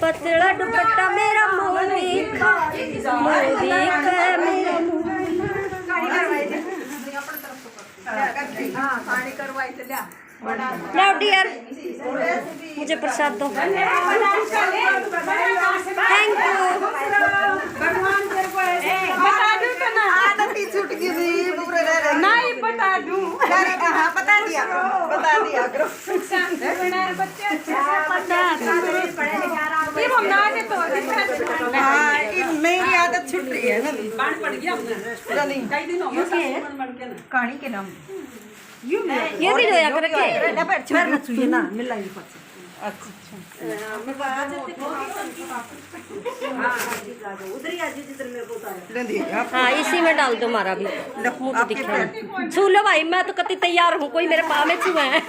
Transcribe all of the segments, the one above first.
पतला दुपट्टा मेरा मोदी मोदी मेरा लो डियर मुझे प्रसाद दो थैंक यू बता दूं तो ना आदत ही छूट गई नहीं बता दूं हाँ बता दिया करो बच्चे अच्छे से पढ़ा ये मम्मा के तो हाँ मेरी आदत छूट रही है ना बांध पड़ गया हमने कई दिन हो गए कहानी के नाम ये भी जो या करके ना पर छोड़ ना छुए ना मिला ही पछ हाँ इसी में डाल दो हमारा भी मुझे दिखा छू लो भाई मैं तो कति तैयार हूँ कोई मेरे पाँव में छुए हैं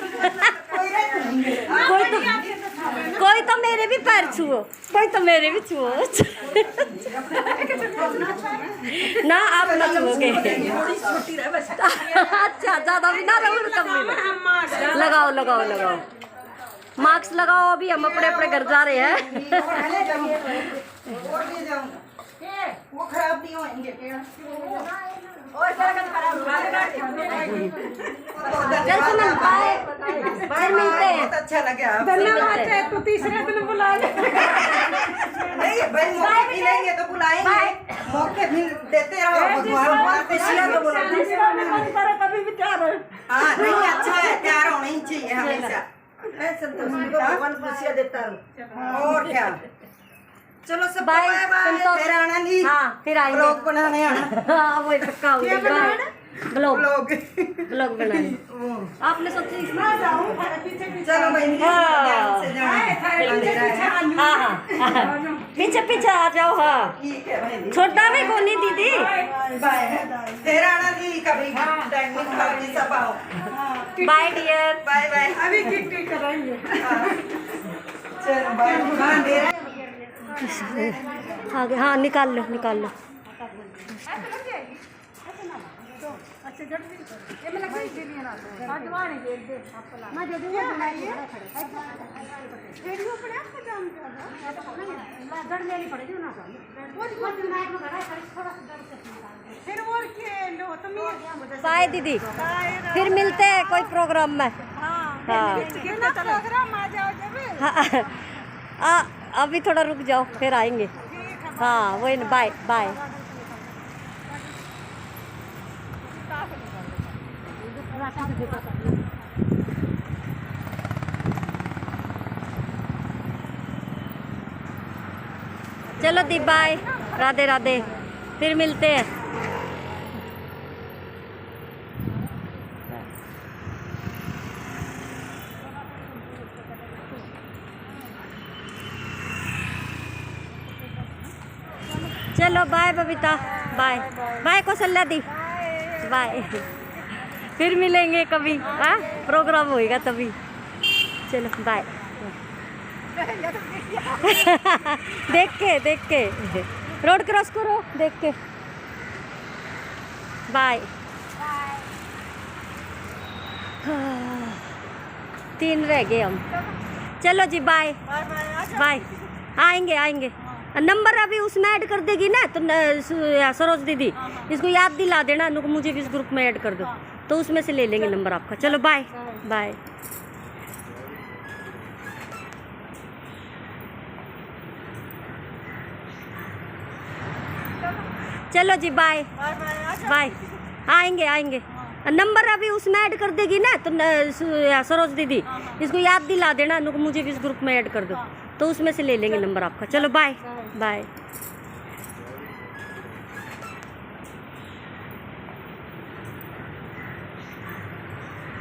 कोई तो मेरे भी पैर छुओ कोई तो मेरे भी छुओ ना आप ना छुओगे अच्छा ज्यादा भी ना रहो तब भी लगाओ लगाओ लगाओ मास्क लगाओ अभी हम अपने अपने घर जा रहे हैं वो खराब नहीं होंगे चल सुमन बाय बाय मिलते हैं बहुत अच्छा लगा धन्यवाद है तो तीसरे दिन बुला ले नहीं भाई मौके मिलेंगे तो बुलाएंगे मौके भी देते रहो भगवान कभी भी तैयार है हाँ नहीं अच्छा है तैयार होना ही चाहिए हमेशा मैं संतोषी को भगवान खुशियां देता रहूं और क्या चलो सब बाय बाय बाय संतोष फिर आना जी हाँ फिर आएंगे ब्लॉग बनाने आना हाँ वही पक्का होगी बाय ब्लॉग ब्लॉग ब्लॉग बनाने आपने सोची मैं जाऊं पीछे पीछे चलो भाई ध्यान से जाना हाँ हाँ पीछे पीछे आ जाओ हाँ ठीक है भाई छोटा भी कोनी दीदी बाय फिर आना जी कभी टाइम निकाल के सब आओ बाय डियर बाय बाय अभी किट्टी कराएंगे चलो बाय हाँ दे रहा आगे हाँ निकाल लो निकाल लो अच्छा जल्दी ये मैं कोई भी नहीं ना साडवाने दे दे मैं दे दूंगा बनाइए वीडियो पड़े आपको जान ना गड़ लेनी पड़ेगी ना वो नाइट में खड़ा है थोड़ा सा डर से फिर और के लो तुम बाय दीदी फिर मिलते हैं कोई प्रोग्राम में हां कितना प्रोग्राम आ जाओ जब हाँ अभी थोड़ा रुक जाओ फिर आएंगे हाँ वही ना बाय बाय चलो दी बाय राधे राधे फिर मिलते हैं चलो bye Babita bye bye Kaushalya di bye फिर मिलेंगे कभी हाँ प्रोग्राम होएगा तभी चलो बाय देख के रोड क्रॉस करो देख के बाय 3 रह गए हम चलो जी बाय बाय आएंगे नंबर अभी उसमें ऐड कर देगी ना तो सरोज दीदी इसको याद दिला देना मुझे भी इस ग्रुप में ऐड कर दो तो उसमें से ले लेंगे नंबर आपका चलो बाय बाय चलो जी बाय बाय आएंगे नंबर अभी उसमें ऐड कर देगी ना तो सरोज दीदी इसको याद दिला देना मुझे भी इस ग्रुप में ऐड कर दो तो उसमें से ले लेंगे नंबर आपका चलो बाय बाय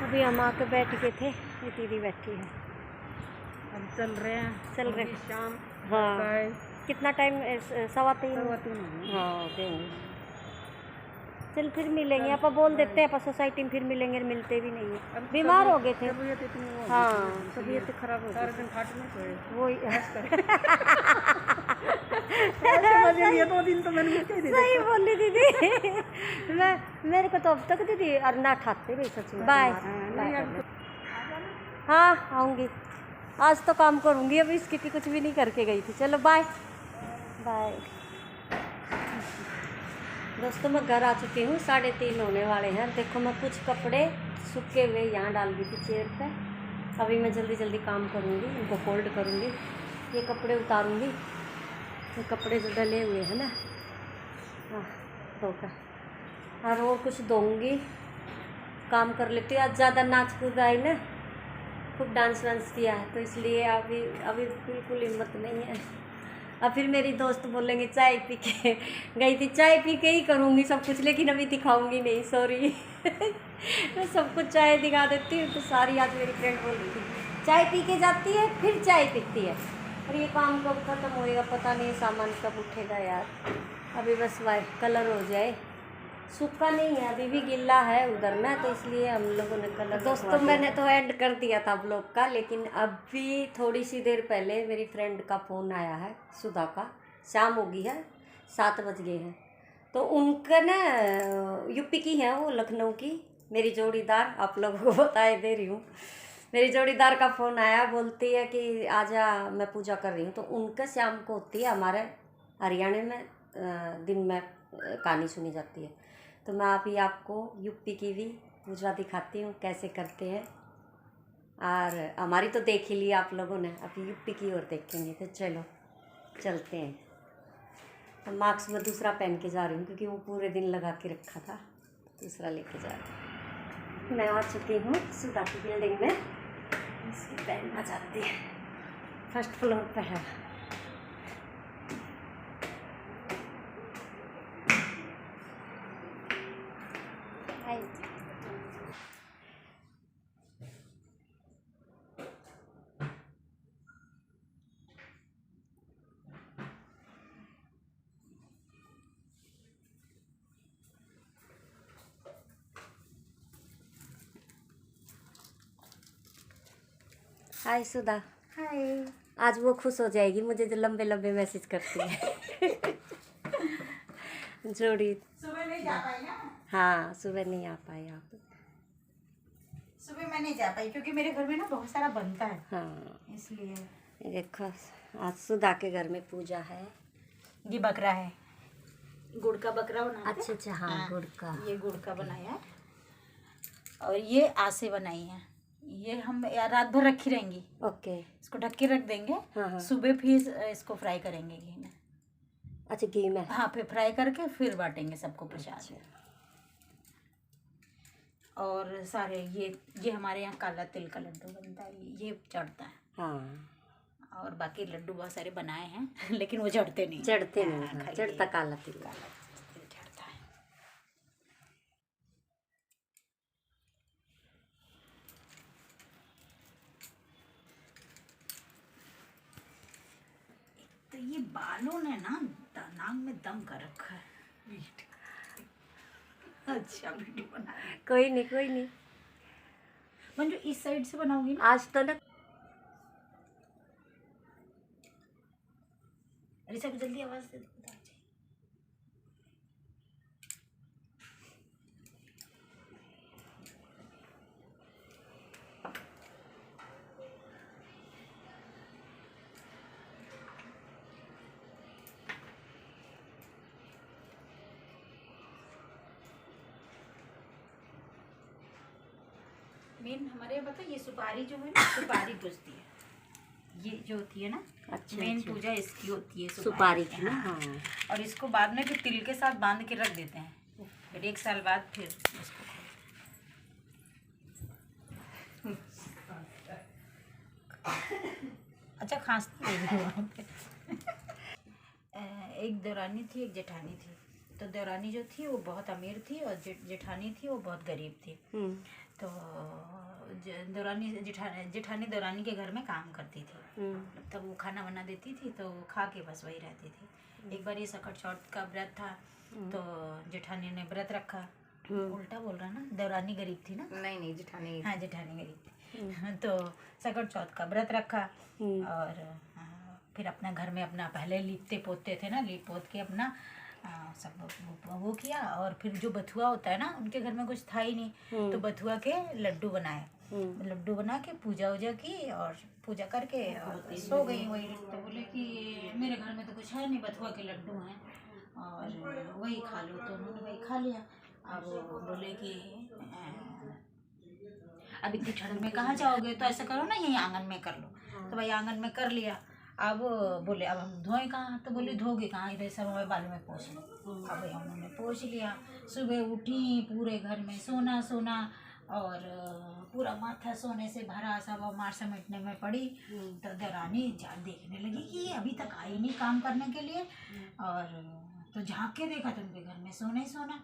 अभी हम आके बैठ गए थे ये दीदी बैठी है हम चल रहे हैं शाम हाँ कितना टाइम 3:15 हाँ देंगे चल फिर मिलेंगे आप बोल देते हैं सोसाइटी में फिर मिलेंगे मिलते भी नहीं है बीमार हो गए थे हाँ तबीयत खराब हो गई वही सही बोली दीदी मेरे को तो अब तक दीदी और ना ठाते भाई सच में बाय हाँ आऊँगी आज तो काम करूँगी अभी इसकी कुछ भी नहीं करके गई थी चलो बाय बाय दोस्तों मैं घर आ चुकी हूँ 3:30 होने वाले हैं देखो मैं कुछ कपड़े सूखे हुए यहाँ डाल दी थी चेयर पे अभी मैं जल्दी काम करूँगी इनको फोल्ड करूँगी ये कपड़े उतारूँगी ये कपड़े जो डले हुए हैं ना हाँ धोकर और कुछ दूँगी काम कर लेती हूँ आज ज़्यादा नाच कूद आई ना खूब डांस वांस किया है तो इसलिए अभी बिल्कुल हिम्मत नहीं है अब फिर मेरी दोस्त बोलेंगे चाय पी के गई थी चाय पी के ही करूँगी सब कुछ लेकिन अभी दिखाऊंगी नहीं सॉरी मैं सब कुछ चाय दिखा देती हूँ तो सारी आज मेरी फ्रेंड बोल रही थी चाय पी के जाती है, फिर चाय पीती है। और ये काम कब ख़त्म होएगा पता नहीं, सामान कब उठेगा यार। अभी बस वाइट कलर हो जाए, सूखा नहीं है अभी भी गिल्ला है उधर में, तो इसलिए हम लोगों ने कलर। दोस्तों मैंने तो एंड कर दिया था ब्लॉग का, लेकिन अभी थोड़ी सी देर पहले मेरी फ्रेंड का फ़ोन आया है, सुधा का। शाम हो गई है, 7 बज गए हैं। तो उनका ना यूपी की है वो, लखनऊ की, मेरी जोड़ीदार, आप लोगों को बताए दे रही हूँ। मेरी जोड़ीदार का फ़ोन आया, बोलती है कि आजा मैं पूजा कर रही हूँ। तो उनका शाम को होती है, हमारे हरियाणा में दिन में कहानी सुनी जाती है। तो मैं अभी आपको यूपी की भी पूजा दिखाती हूँ कैसे करते हैं। और हमारी तो देख ही ली आप लोगों ने, अभी यूपी की ओर देखेंगे। तो चलो चलते हैं। तो मास्क में दूसरा पहन के जा रही हूँ क्योंकि वो पूरे दिन लगा के रखा था, दूसरा लेके जा रही हूँ। मैं आ चुकी हूँ सुधा की बिल्डिंग में, इसकी पहनना चाहती है, फर्स्ट फ्लोर पे है। हाय सुधा। हाय। आज वो खुश हो जाएगी मुझे जो लंबे लंबे मैसेज करती है। जोड़ी सुबह नहीं जा पाई ना। हाँ, सुबह नहीं आ पाई आप। सुबह मैं नहीं जा पाई क्योंकि मेरे घर में ना बहुत सारा बनता है, हाँ इसलिए। ये देखो, आज सुधा के घर में पूजा है। ये बकरा है, गुड़ का बकरा बनाते हैं। अच्छा अच्छा, हाँ गुड़ का। ये गुड़ का बनाया है और ये आसे बनाई है। ये हम यार रात भर रखी रहेंगी। ओके। इसको ढक के रख देंगे। हाँ हाँ। सुबह फिर इसको फ्राई करेंगे घी में। अच्छा, घी में। हाँ, फिर फ्राई करके फिर बांटेंगे सबको प्रसाद। अच्छा। और सारे ये हमारे यहाँ काला तिल का लड्डू बनता है, ये चढ़ता है। हाँ, और बाकी लड्डू बहुत सारे बनाए हैं लेकिन वो चढ़ते नहीं। चढ़ते नहीं, हाँ, हाँ, खाली चढ़ता काला तिल। तिल चढ़ता है। तो ये बालों ने ना नाक में दम कर रखा है। अच्छा वीडियो बना रही है। कोई नहीं कोई नहीं, मंजू इस साइड से बनाऊंगी ना। आज तो ना। अरे सब जल्दी आवाज दे दो। मेन हमारे यहाँ पता है, ये सुपारी जो है ना, सुपारी पूजती है। ये जो होती है ना, अच्छा, मेन अच्छा। पूजा इसकी होती है, सुपारी की ना। हाँ। हाँ। और इसको बाद में फिर तिल के साथ बांध के रख देते हैं, फिर 1 साल बाद फिर इसको अच्छा खांसती है वहाँ पे। एक देवरानी थी, एक जेठानी थी। तो देवरानी जो थी वो बहुत अमीर थी और जेठानी थी वो बहुत गरीब थी। तो देवरानी जेठानी देवरानी के घर में काम करती थी। तब वो खाना बना देती थी तो वो खा के बस वही रहती थी। एक बार ये सकट चौथ का व्रत था तो जेठानी ने व्रत रखा। उल्टा बोल रहा ना, देवरानी गरीब थी ना। नहीं जेठानी। हाँ, जेठानी गरीब थी। तो सकट चौथ का व्रत रखा और फिर अपना घर में अपना पहले लिपते पोतते थे ना, लिप पोत के अपना सब वो किया। और फिर जो बथुआ होता है ना, उनके घर में कुछ था ही नहीं तो बथुआ के लड्डू बनाए। लड्डू बना के पूजा वूजा की और पूजा करके और सो गई वही। तो बोले कि मेरे घर में तो कुछ है नहीं, बथुआ के लड्डू हैं और वही खा लो। तो उन्होंने वही खा लिया। अब बोले कि अब इतनी ठंड में कहाँ जाओगे, तो ऐसा करो ना यहीं आंगन में कर लो। तो भाई आंगन में कर लिया। अब बोले अब हम धोएं कहाँ, तो बोले धोगे कहाँ, इधर सब हमारे बालों में पोंछ लो। अब भाई उन्होंने पोंछ लिया। सुबह उठी, पूरे घर में सोना सोना और पूरा माथा सोने से भरा, सब मार समेटने में पड़ी। तो देवरानी देखने लगी कि ये अभी तक आई नहीं काम करने के लिए। और तो झाँक के देखा तो उनके घर में सोना ही सोना।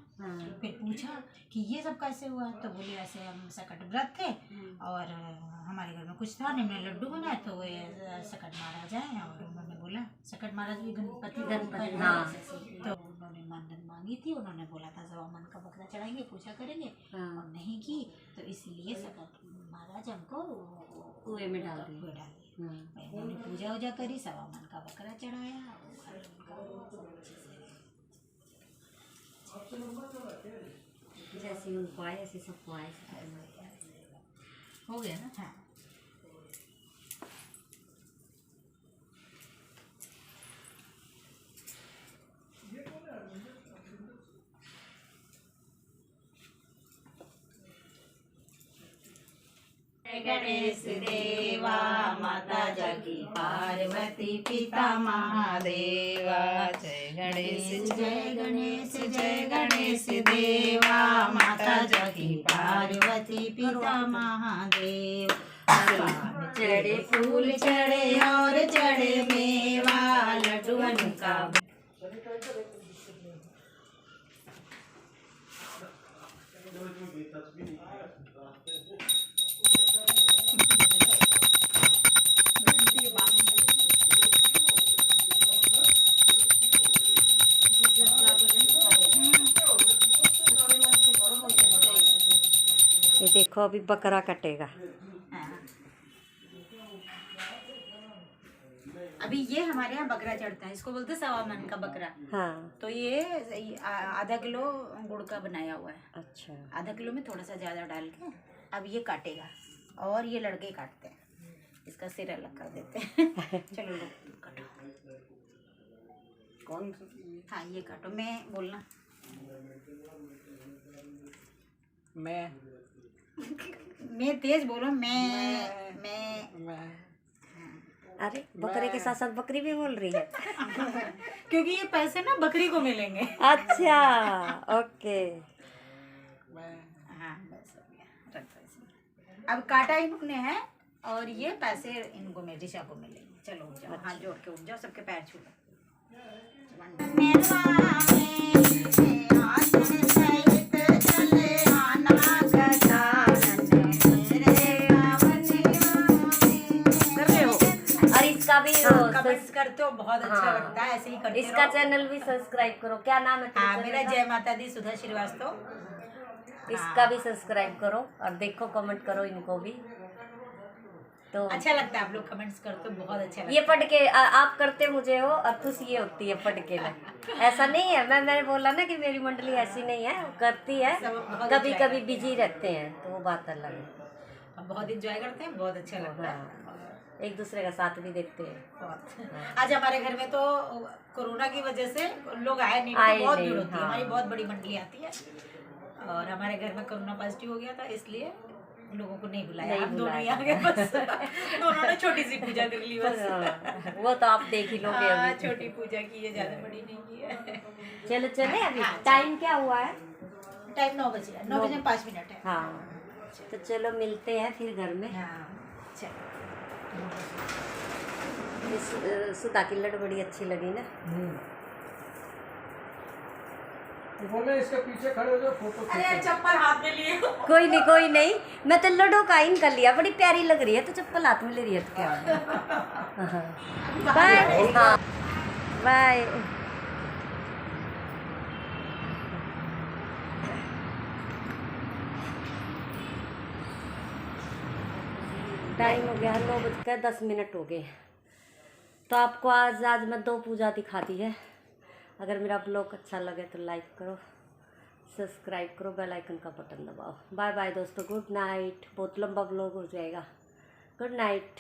फिर पूछा कि ये सब कैसे हुआ, तो बोले ऐसे हम सकट व्रत थे और हमारे घर में कुछ था नहीं, हमने लड्डू बनाए तो वो सकट महाराज आए और उन्होंने बोला, सकट महाराज भी गणपति तो उन्होंने मन्नत मांगी थी, उन्होंने बोला था 1.25 मन का बकरा चढ़ाएंगे, पूजा करेंगे और नहीं की तो इसलिए सकट महाराज हमको कुएं में डाल दिए। उन्होंने पूजा वूजा करी, 1.25 मन का बकरा चढ़ाया। जैसे उनको आए ऐसे सबको आए, हो गया ना। हाँ गणेश देवा माता जगी पार्वती पिता महादेवा। जय गणेश जय गणेश जय गणेश देवा माता जगी पार्वती पिता महादेव। चढ़े फूल चढ़े और चढ़े मेवा लड्डूअन का। ये देखो अभी बकरा कटेगा। अभी ये हमारे यहाँ बकरा चढ़ता है, इसको बोलते हैं 1.25 मन का बकरा। हाँ। तो ये आधा किलो गुड़ का बनाया हुआ है। अच्छा। आधा किलो में थोड़ा सा ज़्यादा डाल के अब ये काटेगा और ये लड़के काटते हैं, इसका सिर अलग कर देते हैं। चलो लो काटो। कौन? हाँ ये काटो, मैं बोलना। मैं तेज बोलो। मैं अरे बकरे के साथ साथ बकरी भी बोल रही है। क्योंकि ये पैसे ना बकरी को मिलेंगे। अच्छा ओके। हाँ बस हो गया, रख दो इसमें। अब काटा इन्होंने है और ये पैसे इनको ऋषा को मिलेंगे। चलो उठ जाओ, हाथ जोड़ के उठ जाओ, सबके पैर छू लो। कमेंट्स करते हो, बहुत अच्छा लगता है, ऐसे ही करते इसका चैनल भी सब्सक्राइब करो। क्या नाम है? हाँ मेरा जय माता दी सुधा श्रीवास्तव। इसका भी सब्सक्राइब करो और देखो, कमेंट करो इनको भी। तो अच्छा लगता है, आप लोग कमेंट्स करते हो, बहुत अच्छा लगता है। ये पढ़ के आप करते मुझे हो और खुशी ये होती है पढ़ के में। ऐसा नहीं है, मैंने बोला ना कि मेरी मंडली ऐसी नहीं है, वो करती है, कभी कभी बिजी रहते हैं तो वो बात अलग है। हम बहुत इंजॉय करते हैं, बहुत अच्छा लगता है, एक दूसरे का साथ भी देते हैं बहुत। आज हमारे घर में तो कोरोना की वजह से लोग आए नहीं, तो बहुत भीड़ होती है। हमारी बहुत बड़ी मंडली आती है और हमारे घर में कोरोना पॉजिटिव हो गया था, इसलिए लोगों को नहीं बुलाया। हम दोनों ही आ गए बस। दोनों ने छोटी सी पूजा कर ली बस। वो तो आप देख ही लोगे अभी। छोटी पूजा की है, ज्यादा बड़ी नहीं की है। चलो चले अभी। टाइम क्या हुआ है? टाइम 9 बजे है, 9 बजे 5 मिनट है। हाँ तो चलो मिलते हैं फिर घर में। हाँ चलो। सुधा की लड़ बड़ी अच्छी लगी ना। बोले इसके पीछे खड़े हो जाओ, फोटो। अरे चप्पल हाथ में लिए। कोई नहीं, मैं तो लड्डू का इन कर लिया, बड़ी प्यारी लग रही है, तो चप्पल हाथ में ले रही है तो क्या। बाय। हाँ बाय। टाइम हो गया 9:10 हो गए। तो आपको आज मैं 2 पूजा दिखा दी है। अगर मेरा ब्लॉग अच्छा लगे तो लाइक करो, सब्सक्राइब करो, बेल आइकन का बटन दबाओ। बाय बाय दोस्तों, गुड नाइट। बहुत लंबा ब्लॉग हो जाएगा। Good night.